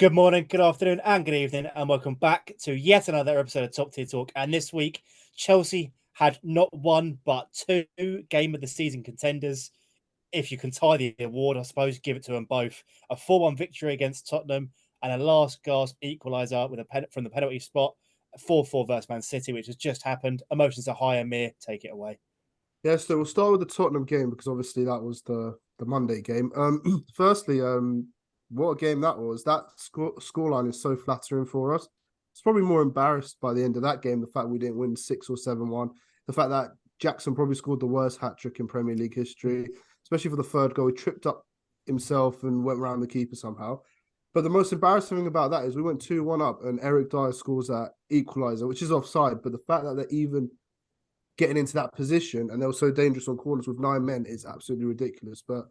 Good morning, good afternoon, and good evening, and welcome back to yet another episode of Top Tier Talk. And this week, Chelsea had not one but two game of the season contenders. If you can tie the award, I suppose, give it to them both. A 4-1 victory against Tottenham and a last gasp equaliser with from the penalty spot. 4-4 versus Man City, which has just happened. Emotions are high, Amir. Take it away. Yeah, so we'll start with the Tottenham game because obviously that was the Monday game. Firstly, what a game that was. That scoreline is so flattering for us. It's probably more embarrassed by the end of that game, the fact we didn't win 6 or 7-1. The fact that Jackson probably scored the worst hat-trick in Premier League history, especially for the third goal. He tripped up himself and went around the keeper somehow. But the most embarrassing thing about that is we went 2-1 up and Eric Dyer scores that equaliser, which is offside. But the fact that they're even getting into that position and they were so dangerous on corners with 9 men is absolutely ridiculous. But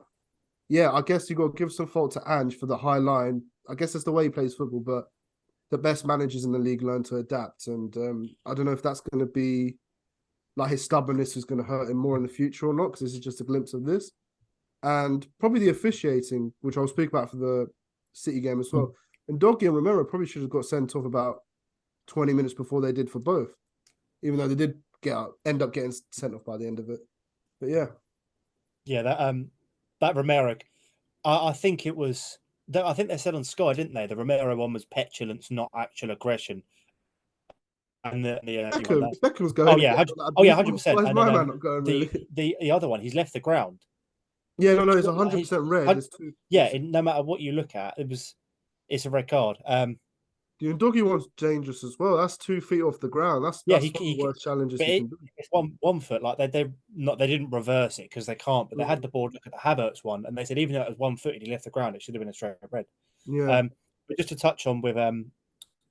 yeah, I guess you got to give some fault to Ange for the high line. I guess that's the way he plays football, but the best managers in the league learn to adapt. And I don't know if that's going to be like his stubbornness is going to hurt him more in the future or not, because this is just a glimpse of this. And probably the officiating, which I'll speak about for the City game as well. And Doggy and Romero probably should have got sent off about 20 minutes before they did for both, even though they did end up getting sent off by the end of it. But yeah, that Romero, I think it was. I think they said on Sky, didn't they? The Romero one was petulance, not actual aggression. And Beckham's going. 100%. And my man not going, really? the other one, he's left the ground. Yeah, no, it's 100% red. No matter what you look at, it's a red card. The Doggy one's dangerous as well. That's 2 feet off the ground. That's one of the worst challenges you can do. It's one foot. Like they didn't reverse it because they can't. But they had the board look at the Havertz one, and they said even though it was 1 foot and he left the ground, it should have been a straight red. Yeah. But just to touch on with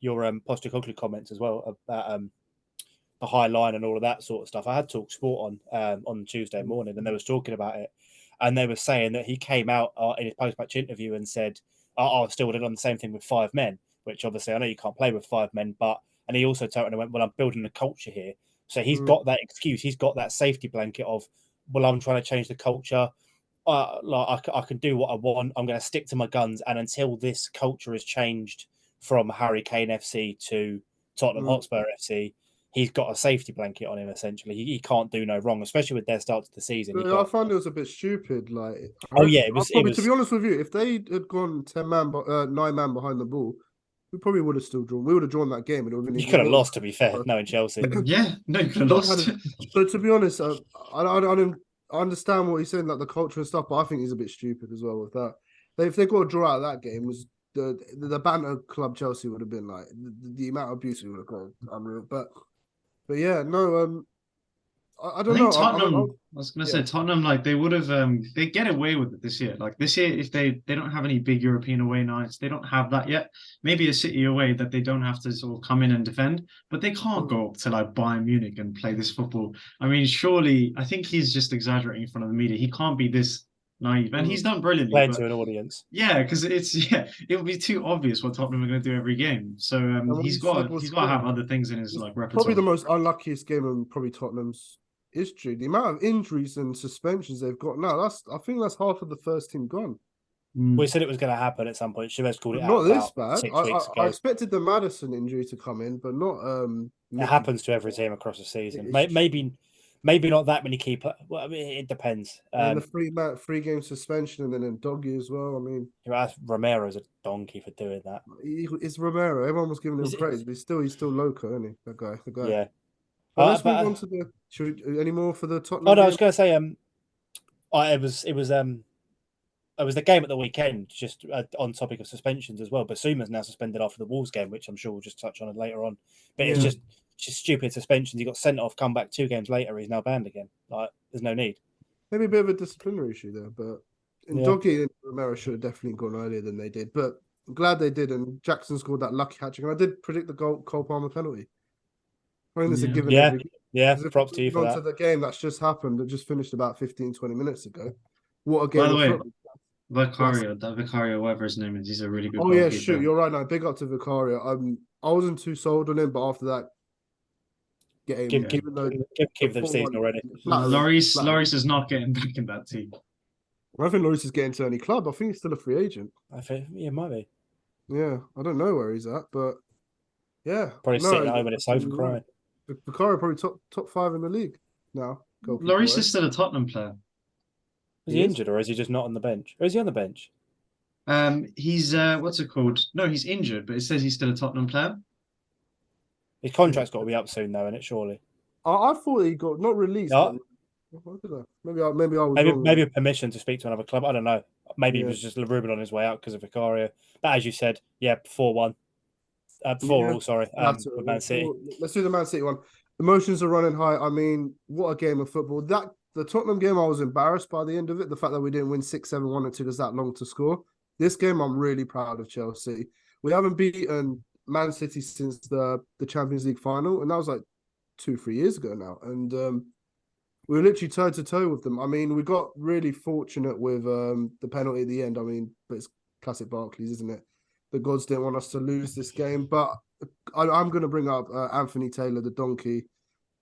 your Postecoglou comments as well about the high line and all of that sort of stuff. I had Talk Sport on Tuesday morning, and they was talking about it, and they were saying that he came out in his post-match interview and said, "I still would have done the same thing with 5 men." Which obviously I know you can't play with 5 men, and he also totally went, well, I'm building a culture here. So he's got that excuse. He's got that safety blanket of, well, I'm trying to change the culture. I can do what I want. I'm going to stick to my guns. And until this culture is changed from Harry Kane FC to Tottenham Hotspur FC, he's got a safety blanket on him, essentially. He can't do no wrong, especially with their start to the season. I found it was a bit stupid. To be honest with you, if they had gone 9 man behind the ball, we probably would have still drawn. We would have drawn that game. You could have lost, to be fair, knowing Chelsea. You could have lost. So to be honest, I understand what he's saying, like the culture and stuff, but I think he's a bit stupid as well with that. If they got a draw out of that game, was the banter club Chelsea would have been like the amount of abuse we would have got unreal. But yeah, no. I don't know. Tottenham, I was going to say Tottenham, like they would have, they get away with it this year. Like this year, if they don't have any big European away nights, they don't have that yet. Maybe a City away that they don't have to sort of come in and defend, but they can't go up to like Bayern Munich and play this football. I mean, surely, I think he's just exaggerating in front of the media. He can't be this naive, and he's done brilliantly. Playing to an audience. Yeah, because it would be too obvious what Tottenham are going to do every game. So he's got to have other things in his repertoire. Probably the most unluckiest game in probably Tottenham's history. The amount of injuries and suspensions they've got now, I think that's half of the first team gone. We said it was going to happen at some point. Chavez called it not out this bad. 6 weeks ago. I expected the Maddison injury to come in, but not. It happens to every team across the season. Maybe not that many keeper. Well, I mean, it depends. And the 3 game suspension, and then in Doggy as well. I mean, Romero's a donkey for doing that. It's Romero. Everyone was giving him praise, but he's still loco, isn't he? The guy. Yeah. Let's move on to the. Any more for the Tottenham? Oh no, I was going to say, it was the game at the weekend. Just on topic of suspensions as well. But Suma's now suspended after the Wolves game, which I'm sure we'll just touch on it later on. But it's just stupid suspensions. He got sent off, come back 2 games later. He's now banned again. Like, there's no need. Maybe a bit of a disciplinary issue there, but Doggy and Romero should have definitely gone earlier than they did. But I'm glad they did, and Jackson scored that lucky hat trick. And I did predict the Cole Palmer penalty. I think there's a given. Yeah, props to you for that. To the game that's just happened, that just finished about 15-20 minutes ago. What a game! By the way, Vicario, whatever his name is, he's a really good. Oh yeah, shoot, you're right. Now, big up to Vicario. I wasn't too sold on him, but after that game, give the season already. Lloris is not getting back in that team. I don't think Lloris is getting to any club. I think he's still a free agent. I think might be. Yeah, I don't know where he's at, but yeah, Probably no, sitting at home on his sofa you're right. crying. Bukayo probably top five in the league now, goalkeeper Lloris is wise. still a Tottenham player. Is he injured or is he just not on the bench? Or is he on the bench? He's what's it called? No, he's injured, but it says he's still a Tottenham player. His contract's got to be up soon, though, isn't it? Surely. I thought he got not released, No, but I don't know. Maybe I was maybe wrong. maybe permission to speak to another club. I don't know. Maybe he Yeah, was just rumored on his way out because of Vicario. But as you said, yeah, 4-1. yeah. 4-all, sorry, That's it. with Man City. Let's do the Man City one. Emotions are running high. I mean, what a game of football! The Tottenham game, I was embarrassed by the end of it. The fact that we didn't win 6-7-1 and took us that long to score. This game, I'm really proud of Chelsea. We haven't beaten Man City since the Champions League final, and that was like 2-3 years ago now. And we were literally toe to toe with them. I mean, we got really fortunate with the penalty at the end. I mean, but it's classic Barclays, isn't it? The gods didn't want us to lose this game, but I'm going to bring up Anthony Taylor, the donkey,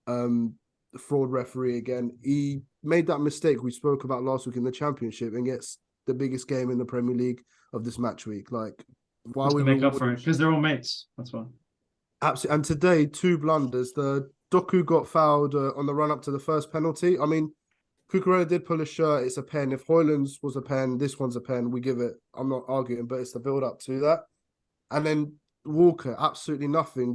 the fraud referee again. He made that mistake we spoke about last week in the Championship and gets the biggest game in the Premier League of this match week. Like, why Just we to make up for it because they're all mates. That's why. Absolutely. And today, 2 blunders. The Doku got fouled on the run up to the first penalty. I mean, Cucurella did pull a shirt. It's a pen. If Hoyland's was a pen, this one's a pen. We give it. I'm not arguing, but it's the build up to that. And then Walker, absolutely nothing.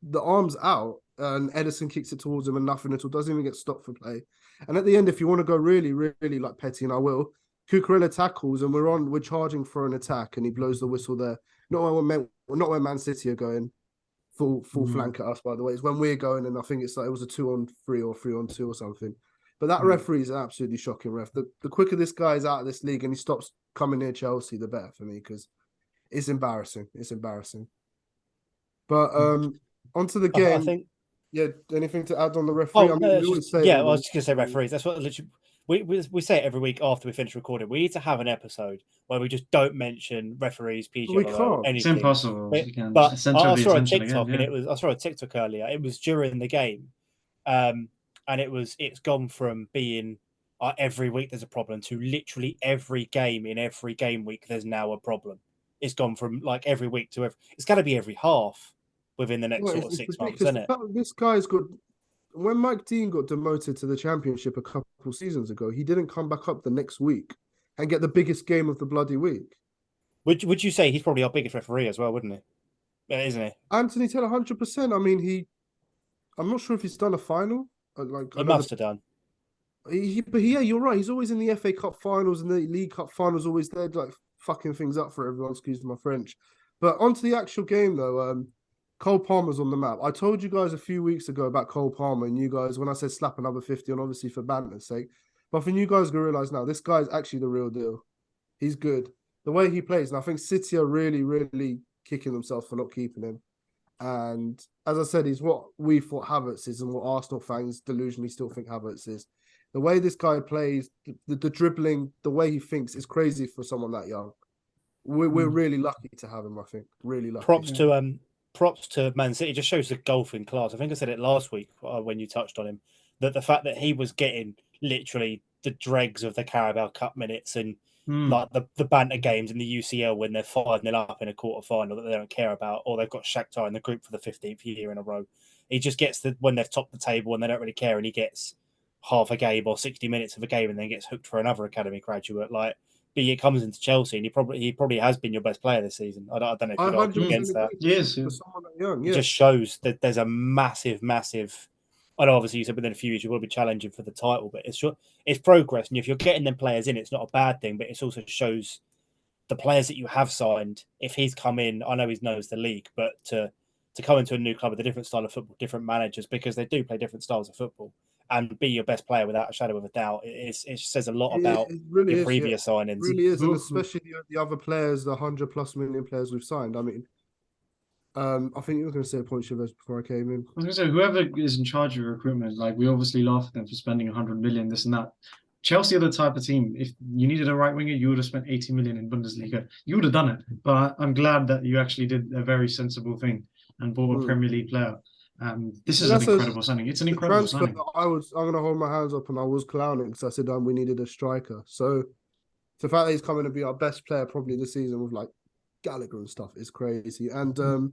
The arm's out, and Edison kicks it towards him, and nothing at all. Doesn't even get stopped for play. And at the end, if you want to go really, really like petty, and I will, Cucurella tackles, and we're charging for an attack, and he blows the whistle there. Not when Man City are going full flank at us, by the way. It's when we're going, and I think it's like it was a 2-on-3 or 3-on-2 or something. But that referee is an absolutely shocking ref. The quicker this guy is out of this league and he stops coming near Chelsea, the better for me, because it's embarrassing. It's embarrassing. But onto the game. I think. Yeah, anything to add on the referee? Oh, I mean, we always say I was just going to say referees. That's what literally we say it every week after we finish recording. We need to have an episode where we just don't mention referees, we PGMOL, can't. anything. It's impossible. But I saw a again, TikTok yeah. and I saw a TikTok earlier. It was during the game, and it's gone from being every week there's a problem to literally every game in every game week there's now a problem. It's gone from like every week to it's got to be every half within the next sort of 6 months, isn't it? This guy's got. When Mike Dean got demoted to the Championship a couple seasons ago, he didn't come back up the next week and get the biggest game of the bloody week. Would you say he's probably our biggest referee as well, wouldn't he? Yeah, isn't he? Anthony Taylor, 100%. I mean, I'm not sure if he's done a final. He must have done. But yeah, you're right. He's always in the FA Cup finals and the League Cup finals, always there, like fucking things up for everyone. Excuse my French. But onto the actual game, though. Cole Palmer's on the map. I told you guys a few weeks ago about Cole Palmer, and you guys, when I said slap another 50 on, obviously for banter's sake, but for you guys to realize now, this guy's actually the real deal. He's good. The way he plays, and I think City are really, really kicking themselves for not keeping him. And as I said, he's what we thought Havertz is and what Arsenal fans delusionally still think Havertz is. The way this guy plays, the dribbling, the way he thinks is crazy for someone that young. We're really lucky to have him, I think. Really lucky. Props to Man City. Just shows the golfing class. I think I said it last week when you touched on him, that the fact that he was getting literally the dregs of the Carabao Cup minutes and like the banter games in the UCL when they're 5-0 up in a quarter-final that they don't care about, or they've got Shakhtar in the group for the 15th year in a row. He just gets when they've topped the table and they don't really care, and he gets half a game or 60 minutes of a game and then gets hooked for another academy graduate. Like, but he comes into Chelsea and he probably has been your best player this season. I don't know if you'd argue against that. Yes, for someone that young, It just shows that there's a massive. I know obviously you said within a few years you will be challenging for the title, but it's progress. And if you're getting them players in, it's not a bad thing, but it also shows the players that you have signed. If he's come in, I know he knows the league, but to come into a new club with a different style of football, different managers, because they do play different styles of football, and be your best player without a shadow of a doubt, it says a lot about your previous signings. It really is, and especially the other players, the 100+ million players we've signed. I mean, I think you were going to say a point, Chivers, before I came in. I was going to say, whoever is in charge of recruitment, like we obviously laugh at them for spending 100 million, this and that. Chelsea are the type of team, if you needed a right winger, you would have spent 80 million in Bundesliga. You would have done it. But I'm glad that you actually did a very sensible thing and bought a Premier League player. This is an incredible signing. It's an incredible signing. I'm going to hold my hands up, and I was clowning because I said we needed a striker. So the fact that he's coming to be our best player probably this season with like Gallagher and stuff is crazy. And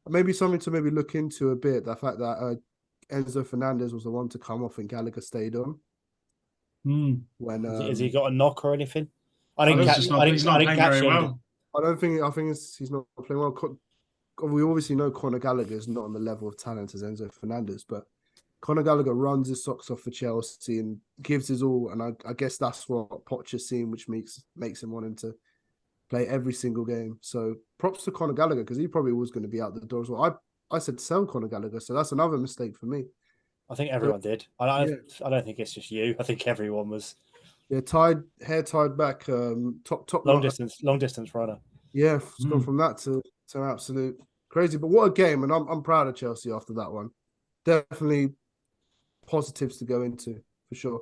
maybe something to maybe look into a bit, the fact that Enzo Fernandez was the one to come off and Gallagher stayed on. When has he got a knock or anything? He's not playing very well. I think he's not playing well. We obviously know Conor Gallagher is not on the level of talent as Enzo Fernandez, but Conor Gallagher runs his socks off for Chelsea and gives his all. And I guess that's what Poch has seen, which makes him want him to play every single game. So props to Conor Gallagher, because he probably was going to be out the door as well. I said sell Conor Gallagher, so that's another mistake for me. I think everyone did. I don't think it's just you. I think everyone was. Yeah, hair tied back, top long distance runner. Yeah, it's gone from that to absolute crazy. But what a game, and I'm proud of Chelsea after that one. Definitely positives to go into for sure.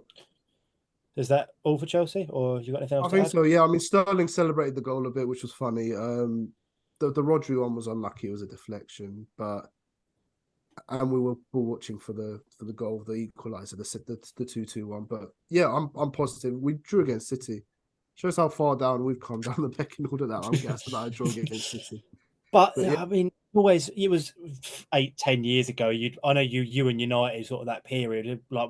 Is that all for Chelsea, or you got anything else? I think so. Yeah, I mean Sterling celebrated the goal a bit, which was funny. The Rodri one was unlucky; it was a deflection, and we were watching for the goal, the equaliser, the 2-2 one. But yeah, I'm positive. We drew against City. Shows how far down we've come down the pecking order. That I'm gassed about a draw against City. But yeah, I mean, always it was 8-10 years ago. I know you and United sort of that period, like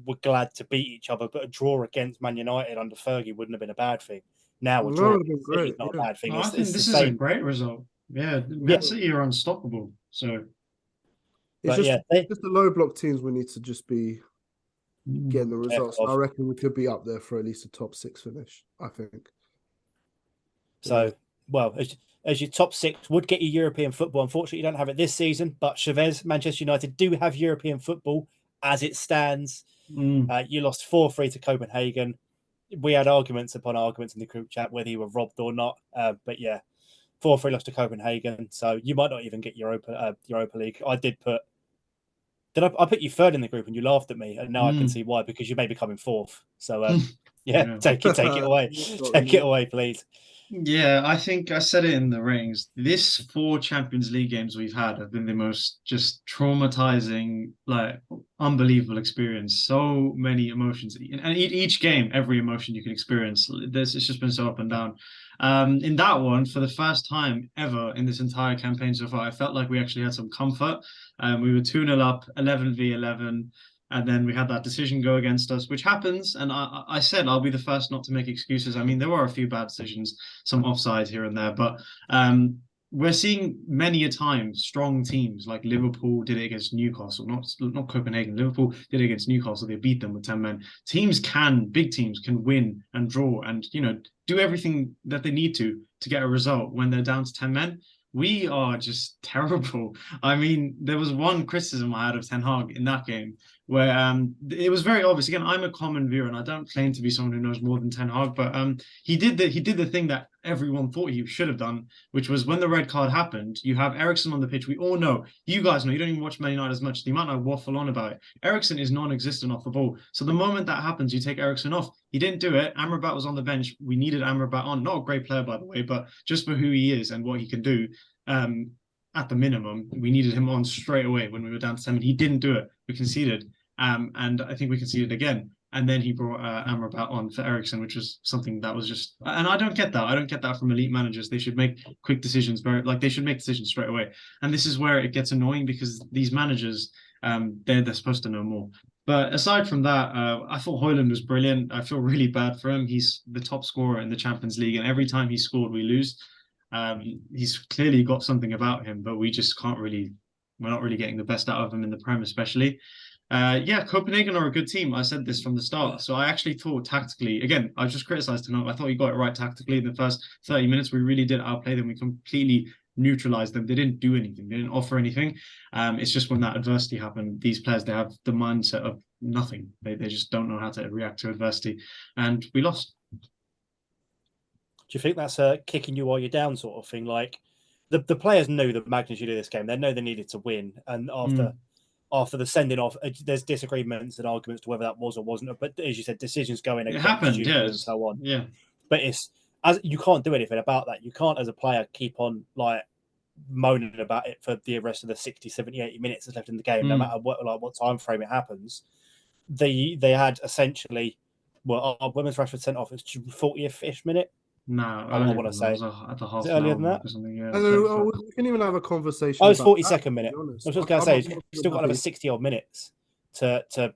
we're glad to beat each other, but a draw against Man United under Fergie wouldn't have been a bad thing. Now a draw is not a bad thing. I think this is a great result. Yeah, Man City are unstoppable. So it's just the low block teams we need to just be getting the results. I reckon we could be up there for at least a top 6 finish, I think. So, well, as your top 6 would get you European football. Unfortunately, you don't have it this season, but Chavez, Manchester United do have European football as it stands. You lost 4-3 to Copenhagen. We had arguments upon arguments in the group chat whether you were robbed or not. But yeah, 4-3 lost to Copenhagen. So you might not even get Europa League. I put you 3rd in the group and you laughed at me, and now I can see why, because you may be coming 4th. So take it away. Take it away, please. Yeah, I think I said it in the ratings. This 4 Champions League games we've had have been the most just traumatizing, like unbelievable experience. So many emotions, and each game, every emotion you can experience. It's just been so up and down. In that one, for the first time ever in this entire campaign so far, I felt like we actually had some comfort. We were 2-0 up, 11v11. And then we had that decision go against us, which happens. And I said I'll be the first not to make excuses. I mean, there were a few bad decisions, some offsides here and there, but we're seeing many a time strong teams like Liverpool did it against Newcastle, not Copenhagen. Liverpool did it against Newcastle. They beat them with 10 men. Big teams can win and draw and, do everything that they need to get a result when they're down to 10 men. We are just terrible. I mean, there was one criticism I had of Ten Hag in that game where it was very obvious. Again, I'm a common viewer and I don't claim to be someone who knows more than Ten Hag, but he did the thing that everyone thought he should have done, which was when the red card happened, you have Eriksen on the pitch. We all know, you guys know, you don't even watch Man United as much, the amount I waffle on about it. Eriksen is non-existent off the ball. So the moment that happens, you take Eriksen off. He didn't do it. Amrabat was on the bench. We needed Amrabat on. Not a great player, by the way, but just for who he is and what he can do, at the minimum, we needed him on straight away when we were down to 7. He didn't do it. We conceded. And I think we conceded again. And then he brought Amrabat on for Eriksen, which was something that was just... And I don't get that. I don't get that from elite managers. They should make quick decisions. They should make decisions straight away. And this is where it gets annoying, because these managers, they're supposed to know more. But aside from that, I thought Højlund was brilliant. I feel really bad for him. He's the top scorer in the Champions League, and every time he scored, we lose. He's clearly got something about him, but we're not really getting the best out of him in the Prem, especially. Copenhagen are a good team. I said this from the start. So I actually thought tactically, again, I just criticized him. I thought he got it right tactically in the first 30 minutes. We really did outplay them. We completely neutralized them. They didn't do anything. They didn't offer anything. It's just when that adversity happened, these players, they have the mindset of nothing. They just don't know how to react to adversity. And we lost. Do you think that's a kicking you while you're down sort of thing? Like the players knew the magnitude of this game. They know they needed to win. And after the sending off, there's disagreements and arguments to whether that was or wasn't. But as you said, decisions going against you and so on. Yeah. But you can't do anything about that. You can't, as a player, keep on like moaning about it for the rest of the 60, 70, 80 minutes that's left in the game, no matter what time frame it happens. They had essentially, when was Rashford sent off? It's 40th-ish minute. No, I want to say. it was at the half Is it an earlier hour than mark that? or something. Yeah, And 35. we can even have a conversation. Oh, it's about 42nd that, minute. to be honest. I was just going to say, I'm you've not still got another happy. 60 odd minutes to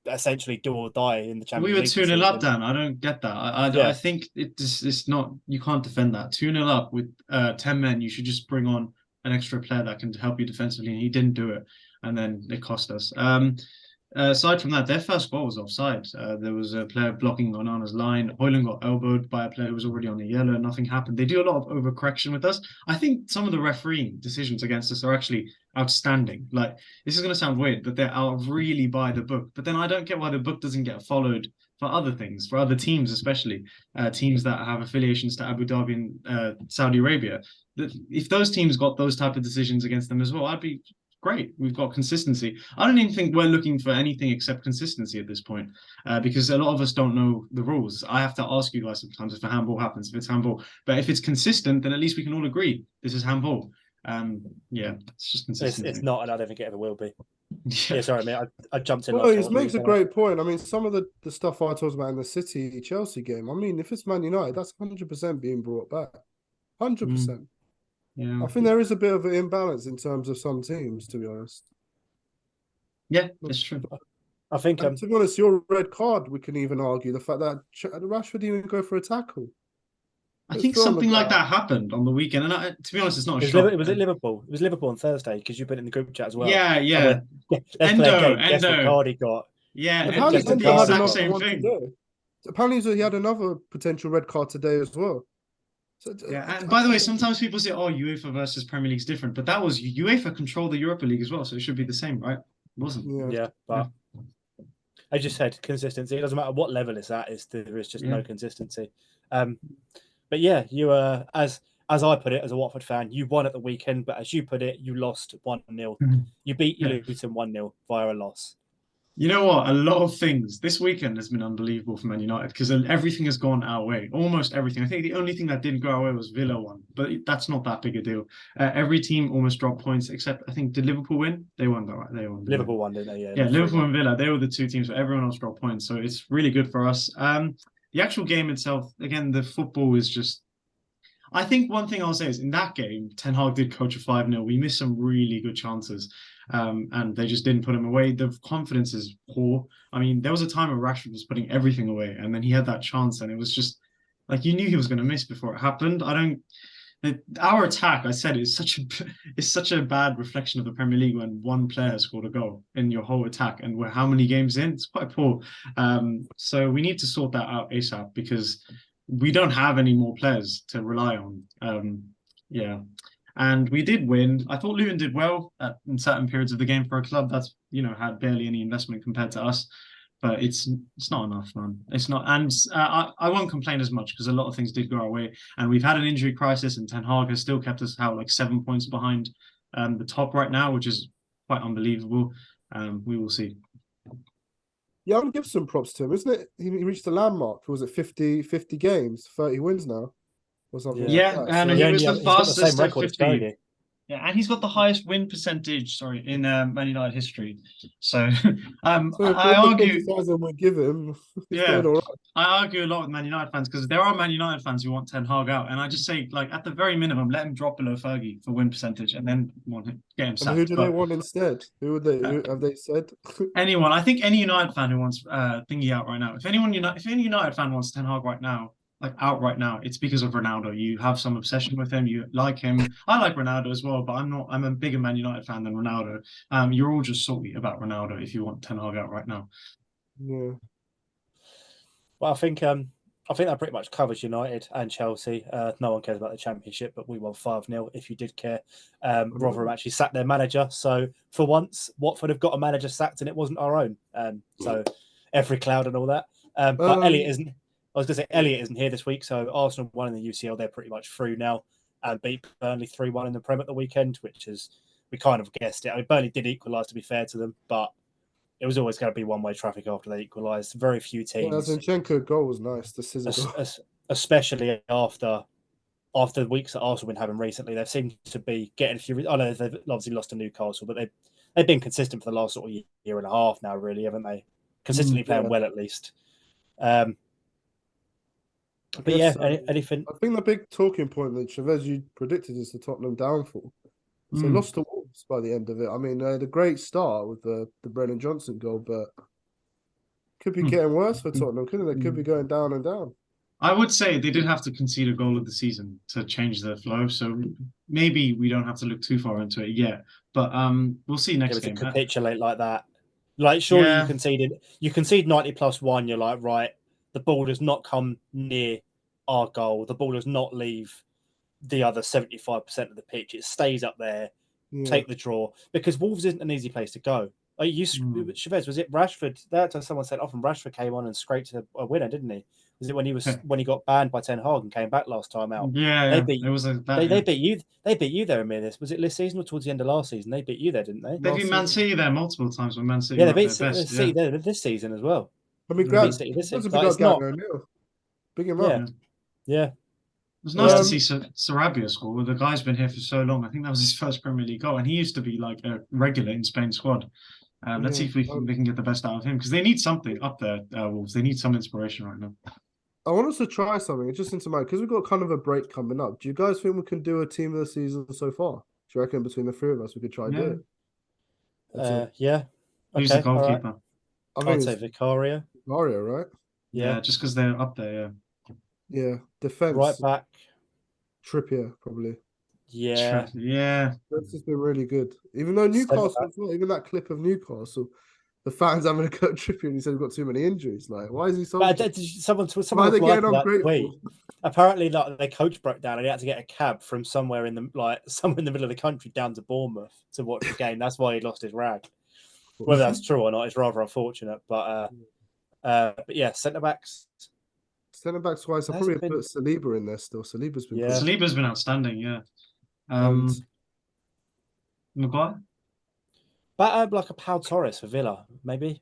essentially do or die in the We Champions were League. 2-0 up, Dan. I don't get that. I think it's not, you can't defend that. 2-0 up with 10 men, you should just bring on an extra player that can help you defensively, and he didn't do it. And then it cost us. Aside from that, their first goal was offside. There was a player blocking Onana's line. Hoyland got elbowed by a player who was already on a yellow. Nothing happened. They do a lot of overcorrection with us. I think some of the refereeing decisions against us are actually outstanding. Like, this is going to sound weird, but they're out really by the book. But then I don't get why the book doesn't get followed for other things, for other teams, especially teams that have affiliations to Abu Dhabi and Saudi Arabia. If those teams got those type of decisions against them as well, I'd be great. We've got consistency. I don't even think we're looking for anything except consistency at this point, because a lot of us don't know the rules. I have to ask you guys sometimes if a handball happens, if it's handball. But if it's consistent, then at least we can all agree this is handball. Yeah, it's just consistency. It's not, and I don't think it ever will be. Yeah, sorry, mate. I jumped in. No, he makes a great point. I mean, some of the stuff I talked about in the City Chelsea game. I mean, if it's Man United, that's 100% being brought back. 100%. Yeah, I think there is a bit of an imbalance in terms of some teams, to be honest. Yeah, it's true. I think, to be honest, your red card, we can even argue the fact that Rashford didn't even go for a tackle. I think something like that happened on the weekend, and to be honest, it's not a shock. It was at Liverpool. It was Liverpool on Thursday because you put it in the group chat as well. Yeah. Let's play a game. Guess what card he got? Yeah, apparently Endo had the exact same thing. Today. Apparently, he had another potential red card today as well. So, yeah, and by the way, sometimes people say, "Oh, UEFA versus Premier League is different," but that was UEFA controlled the Europa League as well, so it should be the same, right? It wasn't. Yeah, but I just said consistency. It doesn't matter what level it's at; there is just no consistency. But yeah, you as I put it, as a Watford fan, you won at the weekend, but as you put it, you lost 1-0. You beat Luton 1-0 via a loss. You know what? A lot of things this weekend has been unbelievable for Man United because everything has gone our way. Almost everything. I think the only thing that didn't go our way was Villa won, but that's not that big a deal. Every team almost dropped points except I think did Liverpool win? They won, though, right? They won. Liverpool won, didn't they? Yeah, Liverpool and Villa. They were the two teams, but everyone else dropped points, so it's really good for us. The actual game itself, again, the football is just. I think one thing I'll say is in that game, Ten Hag did coach a 5-0. We missed some really good chances, and they just didn't put them away. The confidence is poor. I mean, there was a time where Rashford was putting everything away, and then he had that chance, and it was just like you knew he was going to miss before it happened. Our attack, I said, is such a bad reflection of the Premier League when one player has scored a goal in your whole attack, and we're how many games in? It's quite poor. So we need to sort that out ASAP because we don't have any more players to rely on. And we did win. I thought Luton did well in certain periods of the game for a club that's had barely any investment compared to us. But it's not enough, man. It's not, and I won't complain as much because a lot of things did go our way, and we've had an injury crisis, and Ten Hag has still kept us like 7 points behind the top right now, which is quite unbelievable. We will see. Yeah, I'm gonna give some props to him, isn't it? He reached the landmark. Was it 50 games, 30 wins now, or something? Yeah, like that. and he was the fastest the record 50. Yeah, and he's got the highest win percentage, in Man United history. So, I argue. We give him. Yeah, I argue a lot with Man United fans because there are Man United fans who want Ten Hag out, and I just say, like, at the very minimum, let him drop below Fergie for win percentage, and then get him sacked. And who do they want instead? Who would they? Who have they said? Anyone. I think any United fan who wants Thingy out right now. If any United fan wants Ten Hag right now. Like out right now, it's because of Ronaldo. You have some obsession with him. You like him. I like Ronaldo as well, but I'm a bigger Man United fan than Ronaldo. You're all just salty about Ronaldo if you want Ten Hag out right now. Yeah. Well, I think that pretty much covers United and Chelsea. No one cares about the Championship, but we won 5-0. If you did care, Rotherham actually sacked their manager. So for once, Watford have got a manager sacked, and it wasn't our own. So every cloud and all that. But Elliot isn't. I was going to say Elliot isn't here this week, so Arsenal won in the UCL. They're pretty much through now and beat Burnley 3-1 in the Prem at the weekend, which is, we kind of guessed it. I mean, Burnley did equalise, to be fair to them, but it was always going to be one-way traffic after they equalised. Very few teams. Yeah, Zinchenko goal was nice. The scissor goal. Especially after the weeks that Arsenal have been having recently, they seem to be getting a few. I know they've obviously lost to Newcastle, but they've been consistent for the last sort of year and a half now, really, haven't they? Consistently playing well, at least. But yeah, anything. I think the big talking point that Chavez you predicted is the Tottenham downfall. So they lost to Wolves by the end of it. I mean, they had a great start with the Brennan Johnson goal, but could be getting worse for Tottenham, couldn't they? Could be going down and down. I would say they did have to concede a goal of the season to change the flow. So maybe we don't have to look too far into it yet. But we'll see next game. To capitulate like that. Like, surely Yeah. you concede 90+1, you're like, right, the ball does not come near our goal. The ball does not leave the other 75% of the pitch. It stays up there. Yeah. Take the draw. Because Wolves isn't an easy place to go. Like Chavez, was it Rashford? That time someone sent off and Rashford came on and scraped a winner, didn't he? Was it when he got banned by Ten Hag and came back last time out? Yeah, they beat you. They beat you there, Amir. Was it this season or towards the end of last season? They beat you there, didn't they? They beat Man City there multiple times when Man City. Yeah, they beat City there this season as well. I mean, Grant, it's not big him up. Yeah. It was nice to see Sarabia score. The guy's been here for so long. I think that was his first Premier League goal, and he used to be like a regular in Spain's squad. Let's see if we can get the best out of him because they need something up there, Wolves. They need some inspiration right now. I want us to try something. It's just into mind because we've got kind of a break coming up. Do you guys think we can do a team of the season so far? Do you reckon between the three of us we could try do it? Yeah. Who's the goalkeeper? Right. I'd say Vicario. Vicario, right? Yeah, just because they're up there. Yeah, defense. Right back. Trippier, probably. Yeah. This has been really good. Even though Newcastle, even that clip of Newcastle, the fans having a go at Trippier and he said he's got too many injuries. Like, why is he so? Someone apparently, like, their coach broke down and he had to get a cab from somewhere in the middle of the country down to Bournemouth to watch the game. That's why he lost his rag. Whether that's true or not, it's rather unfortunate. But yeah, centre backs. Centre backs wise, I'll probably put Saliba in there still. Saliba's been Saliba's been outstanding. Yeah. Maguire. But like a Pau Torres for Villa, maybe.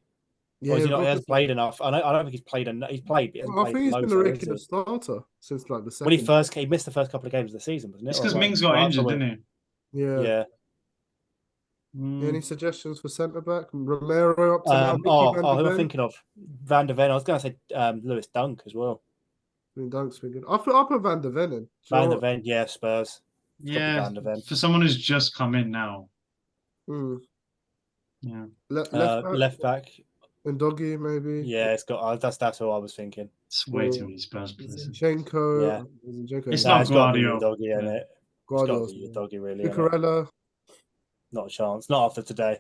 Yeah, or is he not? He hasn't played enough. I don't think he's played enough. He's played. I think he's been a regular starter since like the second. When he missed the first couple of games of the season, wasn't it? It's because Mings got injured, didn't he? Yeah. Any suggestions for centre back? Romero up to now. Who am I thinking of? Van der Ven. I was going to say Lewis Dunk as well. I mean, Dunk's been good. I'll put Van der Ven in. Van der Ven, yeah, Spurs. Yeah, for someone who's just come in now. Yeah. Left back. And Doggy, maybe. Yeah, it's got. That's what I was thinking. It's way too many Spurs players. Zinchenko. Yeah. It's not Guardiola. Doggy, isn't it? Guardiola. Doggy, really. Cucurella. Not a chance. Not after today.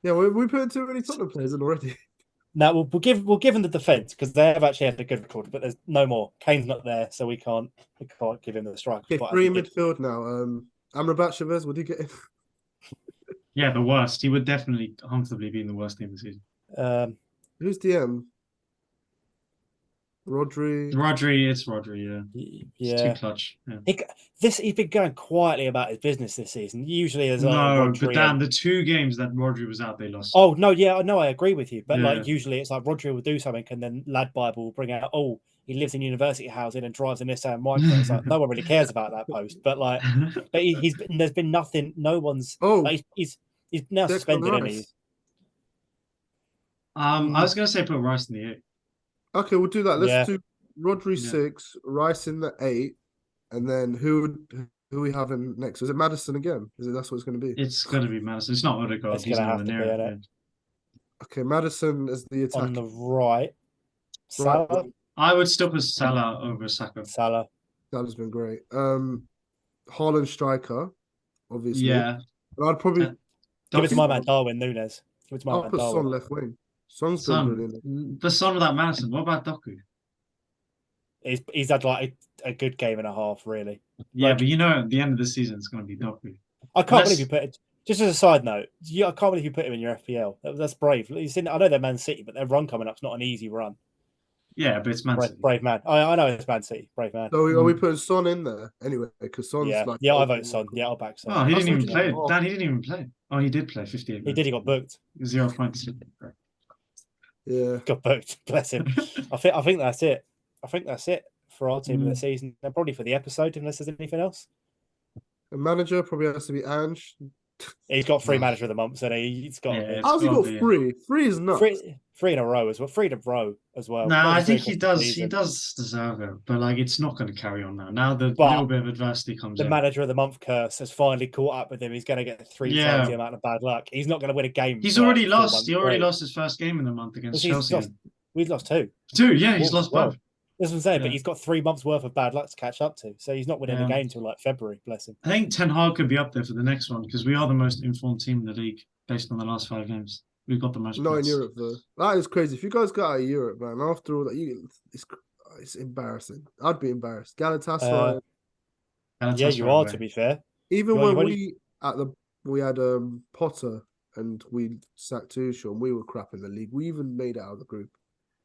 Yeah, we put too many Tottenham players in already. No, we'll give them the defence because they have actually had a good record, but there's no more. Kane's not there, so we can't give him the strike. Okay, free midfield now. Amrabat, Chavez, would you get in? Yeah, the worst. He would definitely comfortably be in the worst team this season. Who's DM? Rodri. It's Rodri, yeah. It's too clutch. Yeah. He's been going quietly about his business this season. Usually there's but Dan, the 2 games that Rodri was out, they lost. Oh no, yeah, no, I agree with you. But like usually it's like Rodri will do something and then Lad Bible will bring out, he lives in university housing and drives a Nissan Micra. It's like no one really cares about that post. But like there's been nothing, no one's he's now suspended any. I was gonna say put Rice in the 8. Okay, we'll do that. Let's do Rodri 6, Rice in the 8, and then who we have in next? Is it Maddison again? That's what it's going to be? It's going to be Maddison. It's not Odegaard. He's not near it. Okay, Maddison is the attack. On the right. Salah? I would still put Salah over Saka. Salah's been great. Haaland striker, obviously. Yeah. But I'd probably... Give it to my man Darwin Núñez. I'll put Son left wing. Son's been brilliant. The Son without Maddison. What about Doku? He's had like a good game and a half, really. Yeah, but at the end of the season, it's going to be Doku. I can't believe you put it. Just as a side note, I can't believe you put him in your FPL. That's brave. I know they're Man City, but their run coming up is not an easy run. Yeah, but it's Man City. Brave man. I know it's Man City. Brave man. So are we putting Son in there anyway? Because Son's I vote Son. Yeah, I'll back Son. Oh, he didn't even play. Dan, he didn't even play. Oh, he did play 58 minutes. He did. He got booked. 0 points. Yeah, got booked. Bless him. I think that's it. I think that's it for our team of the season, and probably for the episode, unless there's anything else. The manager probably has to be Ange. He's got 3 manager of the month, so he's got. Yeah, How's he got 3? 3 is nuts. Three in a row as well. 3 in a row as well. Nah, Not I just think three he across the does. He season. does deserve it, but like it's not going to carry on now. Now the But little bit of adversity comes The in. manager of the month curse has finally caught up with him. He's going to get 3 times the amount of bad luck. He's not going to win a game. He's for already 4 lost. months He already straight. lost his first game in the month against He's Chelsea. We've lost 2. 2, yeah, he's Wolves lost as well. both. That's what I'm saying, Yeah. but he's got 3 months worth of bad luck to catch up to. So he's not winning a game till like February, bless him. I think Ten Hag could be up there for the next one because we are the most informed team in the league based on the last 5 games. We've got the most. Not in points. Europe though. That is crazy. If you guys got out of Europe, man, after all that, it's embarrassing. I'd be embarrassed. Galatasaray. Yeah, you are. To be fair, even when we had Potter and we sacked Tuchel and we were crap in the league, we even made it out of the group.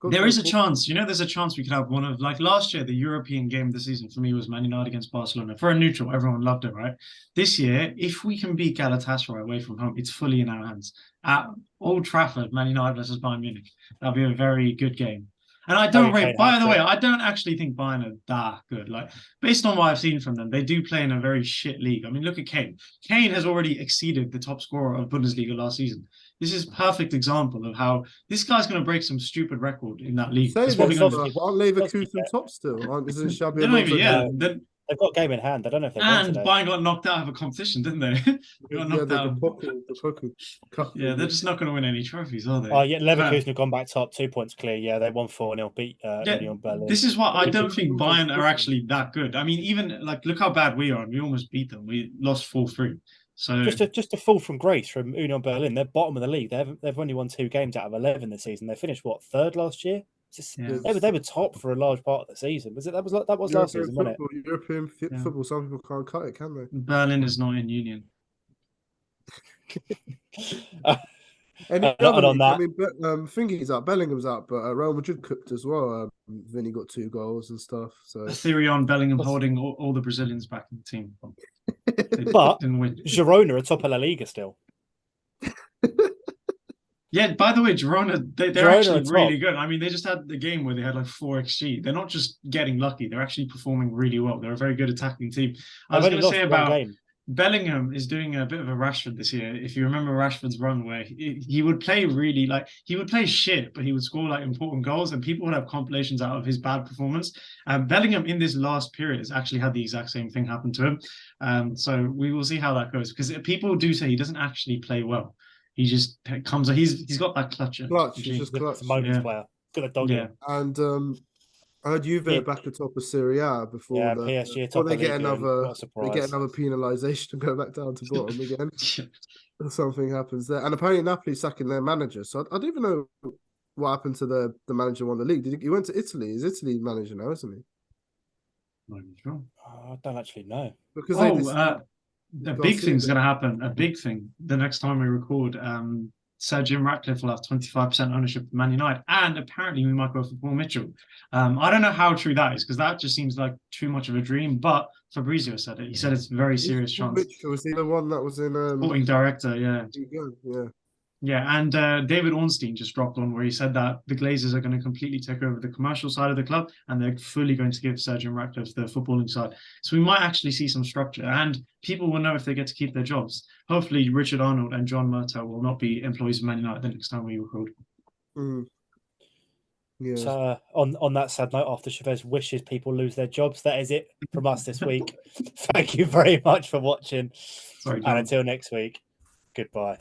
There is a chance, there's a chance we could have one of, like last year, the European game of the season for me was Man United against Barcelona. For a neutral, everyone loved it, right? This year, if we can beat Galatasaray away from home, it's fully in our hands. At Old Trafford, Man United versus Bayern Munich. That'll be a very good game. And I don't rate, by the way, I don't actually think Bayern are that good. Like, based on what I've seen from them, they do play in a very shit league. I mean, look at Kane. Kane has already exceeded the top scorer of Bundesliga last season. This is a perfect example of how this guy's going to break some stupid record in that league. Aren't Leverkusen top still? Isn't Xabi Alonso? They've got game in hand. I don't know if they won today. And Bayern got knocked out of a competition, didn't they? They got knocked out. Yeah, they're just not going to win any trophies, are they? Oh, yeah, Leverkusen have gone back top, 2 points clear. Yeah, they won 4-0, beat Union Berlin. This is why I don't think Bayern are actually that good. I mean, even like look how bad we are. We almost beat them. We lost 4-3. So just a fall from grace from Union Berlin. They're bottom of the league. They've only won 2 games out of 11 this season. They finished 3rd last year. They were top for a large part of the season. That was last season, wasn't it? European football. Some people can't cut it, can they? Berlin is not in Union. Thingy's out, Bellingham's out, but Real Madrid cooked as well. Vinny got 2 goals and stuff. So a theory on Bellingham holding all the Brazilians back in the team. But Girona are top of La Liga still. Yeah, by the way, Girona, they're actually really good. I mean, they just had the game where they had like 4 XG. They're not just getting lucky. They're actually performing really well. They're a very good attacking team. I was going to say about Bellingham is doing a bit of a Rashford this year. If you remember Rashford's run where he would play he would play shit, but he would score like important goals and people would have compilations out of his bad performance. Bellingham in this last period has actually had the exact same thing happen to him. So we will see how that goes because people do say he doesn't actually play well. He just comes. He's got that clutch. He's just clutch. Moments player. Got a dog. Yeah. And I heard Juve back atop of Serie A before PSG before they get another penalisation and go back down to bottom again. Something happens there, and apparently Napoli sacking their manager. So I don't even know what happened to the manager who won the league. He went to Italy. He's Italy manager now, isn't he? Not even sure. I don't actually know. Because a big thing's going to happen. A big thing. The next time we record, Sir Jim Ratcliffe will have 25% ownership of Man United, and apparently we might go for Paul Mitchell. I don't know how true that is because that just seems like too much of a dream. But Fabrizio said it. He said it's a very serious chance. Mitchell was he the one that was in sporting director? Yeah. Yeah, and David Ornstein just dropped on where he said that the Glazers are going to completely take over the commercial side of the club and they're fully going to give Sir Jim Ratcliffe the footballing side. So we might actually see some structure and people will know if they get to keep their jobs. Hopefully Richard Arnold and John Murtaugh will not be employees of Man United the next time we record. Yeah. So on that sad note, after Chavez wishes people lose their jobs, that is it from us this week. Thank you very much for watching. Sorry, and until next week, goodbye.